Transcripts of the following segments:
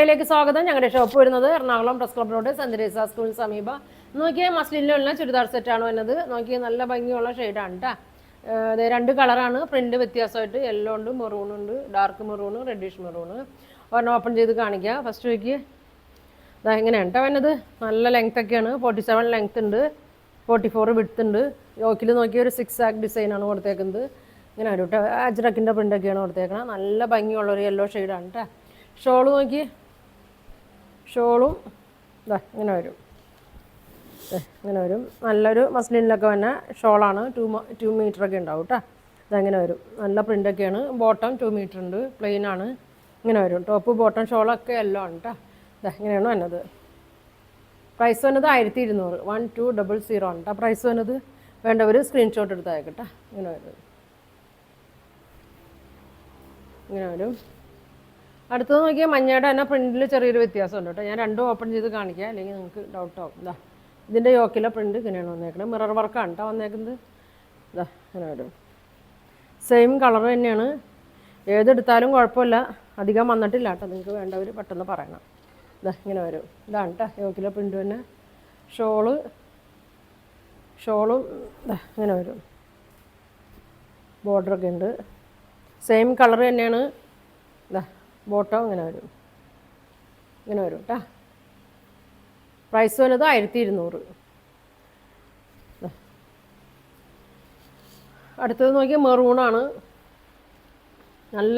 കടയിലേക്ക് സ്വാഗതം. ഞങ്ങളുടെ ഷോപ്പ് വരുന്നത് Ernakulam press club road Saint Teresa സ്കൂളിന് സമീപം. നോക്കിയാൽ മസ്ലിനിലുള്ള ചുരിദാർ സെറ്റാണ് വരുന്നത്. നോക്കിയാൽ നല്ല ഭംഗിയുള്ള ഷെയ്ഡാണ് കേട്ടോ. രണ്ട് കളറാണ്, പ്രിന്റ് വ്യത്യാസമായിട്ട്. യെല്ലോ ഉണ്ട്, മെറൂൺ ഉണ്ട്, ഡാർക്ക് മെറൂണ്, റെഡിഷ് മെറൂണ്. ഒരെണ്ണം ഓപ്പൺ ചെയ്ത് കാണിക്കുക. ഫസ്റ്റ് നോക്കി ഇതാ എങ്ങനെയാണ് കേട്ടോ വരുന്നത്. നല്ല ലെങ്ത് ഒക്കെയാണ്. 47 ലെങ്ത് ഉണ്ട്, 44 വിഡ്ത്ത് ഉണ്ട്. യോക്കിൽ നോക്കിയ ഒരു 6 ആക്ക് ഡിസൈനാണ് കൊടുത്തേക്കുന്നത്. ഇങ്ങനെ വരും കേട്ടോ. അജ്രക്കിൻ്റെ പ്രിൻ്റൊക്കെയാണ് കൊടുത്തേക്കുന്നത്. നല്ല ഭംഗിയുള്ളൊരു യെല്ലോ ഷെയ്ഡാണ് കേട്ടോ. ഷോള് നോക്കി, ഷോളും ഇതാ ഇങ്ങനെ വരും, ഇങ്ങനെ വരും. നല്ലൊരു മസ്ലിനിലൊക്കെ വന്ന ഷോളാണ്. 2 മീറ്ററൊക്കെ ഉണ്ടാവും കേട്ടോ. ഇതങ്ങനെ വരും. നല്ല പ്രിൻ്റൊക്കെയാണ്. ബോട്ടം 2 മീറ്റർ ഉണ്ട്, പ്ലെയിൻ ആണ്. ഇങ്ങനെ വരും. ടോപ്പ് ബോട്ടം ഷോളൊക്കെ യെല്ലോ ആണ് കേട്ടോ. ഇതാ ഇങ്ങനെയാണ് വന്നത്. പ്രൈസ് വന്നത് 1200, 1200 ആണ് കേട്ടോ പ്രൈസ് വന്നത്. വേണ്ടവർ സ്ക്രീൻഷോട്ട് എടുത്ത് അയക്കട്ടെ. ഇങ്ങനെ വരും, ഇങ്ങനെ വരും. അടുത്തത് നോക്കിയാൽ മഞ്ഞയുടെ തന്നെ പ്രിൻറ്റിൽ ചെറിയൊരു വ്യത്യാസമുണ്ട് കേട്ടോ. ഞാൻ രണ്ടും ഓപ്പൺ ചെയ്ത് കാണിക്കാം, അല്ലെങ്കിൽ നിങ്ങൾക്ക് ഡൗട്ടാവും. ഇതാ ഇതിൻ്റെ യോക്കിലെ പ്രിൻറ്റ് ഇങ്ങനെയാണ് വന്നേക്കുന്നത്. മിറർ വർക്കാണ് കേട്ടോ വന്നേക്കുന്നത്. ഇതാ ഇങ്ങനെ വരും. സെയിം കളർ തന്നെയാണ്. ഏതെടുത്താലും കുഴപ്പമില്ല, അധികം വന്നിട്ടില്ല കേട്ടോ. നിങ്ങൾക്ക് വേണ്ടവർ പെട്ടെന്ന് പറയണം. ഇതാ ഇങ്ങനെ വരും. ഇതാണ് കേട്ടോ യോക്കിലെ പ്രിൻറ്റ് തന്നെ. ഷോളും ഇതാ ഇങ്ങനെ വരും. ബോർഡറൊക്കെ ഉണ്ട്. സെയിം കളർ തന്നെയാണ്. ഇതാ ബോട്ടം ഇങ്ങനെ വരും, ഇങ്ങനെ വരും കേട്ടോ. പ്രൈസ് വന്നത് 1200. അടുത്തത് നോക്കിയാൽ മെറൂണാണ്. നല്ല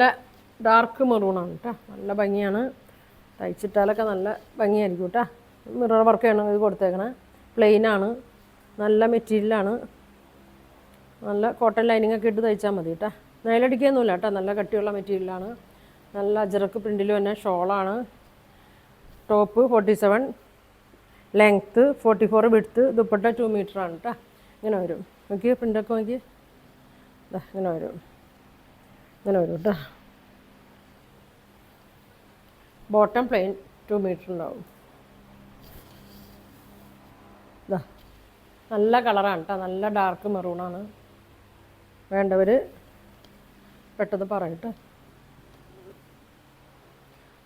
ഡാർക്ക് മെറൂണാണ് കേട്ടോ. നല്ല ഭംഗിയാണ്. തയ്ച്ചിട്ടാലൊക്കെ നല്ല ഭംഗിയായിരിക്കും കേട്ടോ. മിറർ വർക്കാണ് ഇത് കൊടുത്തേക്കണേ. പ്ലെയിനാണ്, നല്ല മെറ്റീരിയലാണ്. നല്ല കോട്ടൺ ലൈനിങ് ഒക്കെ ഇട്ട് തയ്ച്ചാൽ മതി കേട്ടോ. നൈലടിക്കൊന്നുമില്ല കേട്ടോ. നല്ല കട്ടിയുള്ള മെറ്റീരിയലാണ്. നല്ല അജറക്ക് പ്രിൻറ്റിൽ തന്നെ ഷോളാണ്. Top 47 length, 44 width. ദുപ്പട്ട 2 മീറ്ററാണ് കേട്ടോ. ഇങ്ങനെ വരും. നോക്കി പ്രിൻ്റൊക്കെ നോക്കി. ഇങ്ങനെ വരും, ഇങ്ങനെ വരും കേട്ടോ. ബോട്ടം പ്ലെയിൻ 2 മീറ്റർ ഉണ്ടാവും. ഇതാ നല്ല കളറാണ് കേട്ടോ. നല്ല ഡാർക്ക് മെറൂണാണ്. വേണ്ടവർ പെട്ടെന്ന് പറയട്ടെ.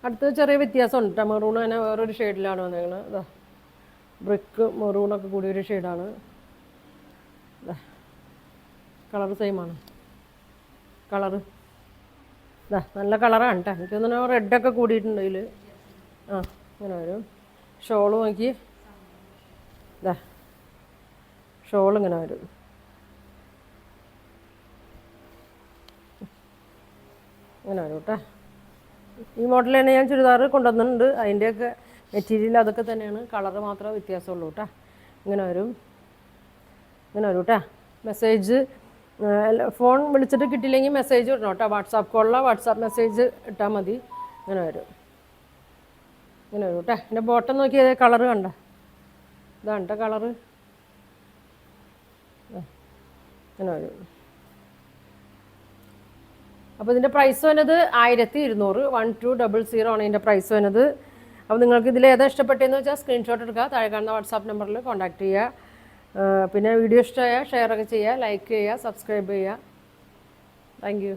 അടുത്തത് ചെറിയ വ്യത്യാസമുണ്ട് കേട്ടോ. മെറൂൺ തന്നെ വേറൊരു ഷെയ്ഡിലാണ് വന്നേക്കുന്നത്. ഇതാ ബ്രിക്ക് മെറൂണൊക്കെ കൂടിയൊരു ഷെയ്ഡാണ്. ഇതാ കളർ സെയിമാണ്. കളറ് ഇതാ നല്ല കളറാണ് കേട്ടോ. എനിക്ക് തോന്നുന്നു റെഡൊക്കെ കൂടിയിട്ടുണ്ട് ഇതിൽ. ആ ഇങ്ങനെ വരും. ഷോള് നോക്കി. ഇതാ ഷോൾ ഇങ്ങനെ വരും. ഇങ്ങനെ വരും കേട്ടോ. ഈ മോഡൽ തന്നെ ഞാൻ ചുരിദാർ കൊണ്ടുവന്നിട്ടുണ്ട്. അതിൻ്റെയൊക്കെ മെറ്റീരിയൽ അതൊക്കെ തന്നെയാണ്. കളറ് മാത്രമേ വ്യത്യാസമുള്ളൂ കേട്ടോ. ഇങ്ങനെ വരും, ഇങ്ങനെ വരും കേട്ടോ. മെസ്സേജ് ഫോൺ വിളിച്ചിട്ട് കിട്ടിയില്ലെങ്കിൽ മെസ്സേജ് ഇടണം കേട്ടോ. വാട്സാപ്പ് കോളിലോ വാട്സാപ്പ് മെസ്സേജ് ഇട്ടാൽ മതി. ഇങ്ങനെ വരും, ഇങ്ങനെ വരും കേട്ടോ. എൻ്റെ ബോട്ടം നോക്കിയത് കളറ് കണ്ട. ഇതാണ് കേട്ടോ കളറ്. ഇങ്ങനെ വരും. അപ്പോൾ ഇതിൻ്റെ പ്രൈസ് വന്നത് 1200, 1200 ആണ് ഇതിൻ്റെ പ്രൈസ് വന്നത്. അപ്പോൾ നിങ്ങൾക്ക് ഇതിൽ ഏതാ ഇഷ്ടപ്പെട്ടതെന്ന് വെച്ചാൽ സ്ക്രീൻഷോട്ട് എടുക്കുക. താഴെ കാണുന്ന വാട്സാപ്പ് നമ്പറിൽ കോൺടാക്റ്റ് ചെയ്യുക. പിന്നെ വീഡിയോ ഇഷ്ടമായാൽ ഷെയറൊക്കെ ചെയ്യുക, ലൈക്ക് ചെയ്യുക, സബ്സ്ക്രൈബ് ചെയ്യുക. Thank you.